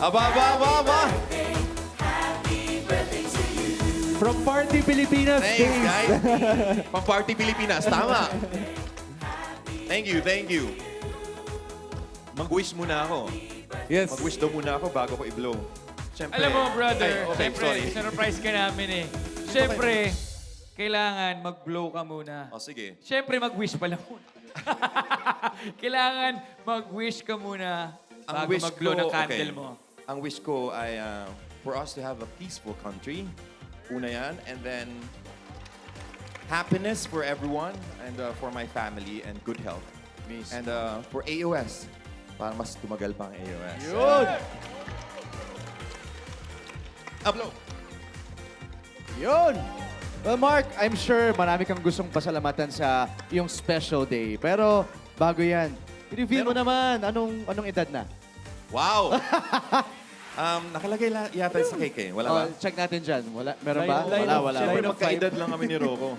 Aba, aba, aba, aba. From Party Pilipinas, Thanks, Dave. guys. Pang-party Pilipinas. Tama. Thank you, thank you. Mag-wish muna ako. Yes. Mag-wish daw muna ako bago ko i-blow. Siyempre. Alam mo, brother, Ay, okay, siyempre, sorry. surprise ka namin eh. Siyempre, kailangan mag-blow ka muna. O, sige. Siyempre, mag-wish pala muna. Kailangan mag-wish ka muna bago mag-blow ng candle mo. Ang wish ko ay for us to have a peaceful country. Una yan. And then, happiness for everyone and for my family and good health. And for AOS, para mas tumagal pa ang AOS. Yun! Upload! Yun! Well, Mark, I'm sure marami kang gustong pasalamatan sa iyong special day. Pero bago yan, i-reveal mo naman, anong edad na? Wow! Nakalagay yata sa cake eh. Wala ba? Oh, check natin dyan. Wala, meron ba? Line of- Wala. Siyempre Line of magkaedad lang kami ni Rocco.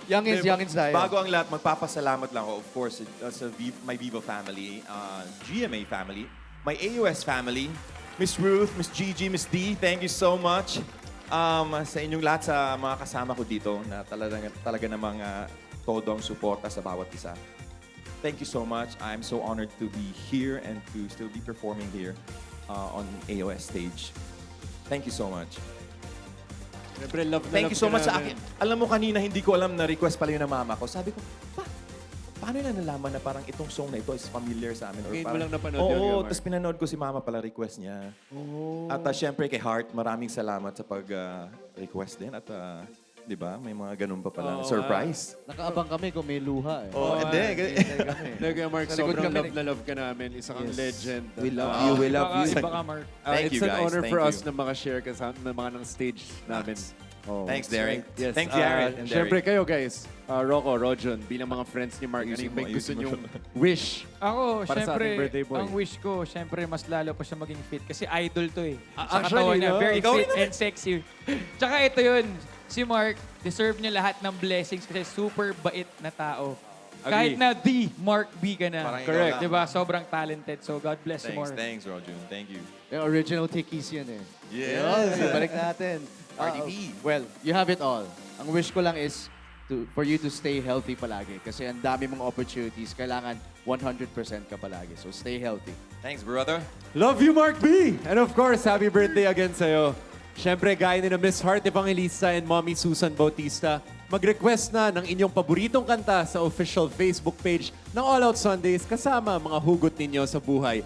Youngins tayo. Bago ang lahat, magpapasalamat lang ako. Of course, sa my Viva family, GMA family, my AOS family, Miss Ruth, Miss Gigi, Miss D, thank you so much. Sa inyong lahat sa mga kasama ko dito na talaga namang todo ang suporta sa bawat isa. Thank you so much. I'm so honored to be here and to still be performing here on AOS stage. Thank you so much. Siyempre, love na Thank love you so ka much sa namin. akin. Alam mo kanina, hindi ko alam na request pala yun ng mama ko. Sabi ko, paano nila nalaman na parang itong song na ito is familiar sa amin? Or Ngayon mo parang, lang napanood yun, Oo, Yomar. tapos pinanood ko si mama pala request niya. At syempre kay Heart, maraming salamat sa pag-request din. At di ba, may mga ganun pa pala. Oo, Surprise. Nakaabang kami kung may luha eh. Oh, hindi. Talaga, Mark, Sa likod sobrang kami love na love ka namin. Isa kang legend. We love you, we love you. Iba ka, Mark. Thank It's you, an guys. honor Thank for you. us na makashare ka sa mga ng stage namin. Oh. Thanks, Derek. Yes. Thanks, Jared and Siyempre Derek. kayo, guys. Rocco, Rojon, bilang mga friends ni Mark, ano Ayusin yung mo, may gusto ayusin mo niyong siya. wish? Ako, Para sa syempre, ating birthday boy. ang wish ko, syempre, mas lalo pa siya maging fit. Kasi idol to eh. Sa actually, katawan niya, no? very Ikaw fit rin and sexy. Tsaka ito yun, si Mark, deserve niya lahat ng blessings kasi super bait na tao. Kahit na the Mark B ka na. Parang ikaw Correct. lang. Diba? Sobrang talented. So, God bless you more. Thanks, Rojun. Thank you. Yung original Tikis yan eh. Yes. Yun, balik natin. Cardi B. Well, you have it all. Ang wish ko lang is for you to stay healthy palagi. Kasi ang dami mong opportunities. Kailangan 100% ka palagi. So stay healthy. Thanks, brother. Love you, Mark B! And of course, happy birthday again sa'yo. Siyempre, gaya ni na Miss Heart Evangelista and Mommy Susan Bautista, mag-request na ng inyong paboritong kanta sa official Facebook page ng All Out Sundays kasama mga hugot ninyo sa buhay.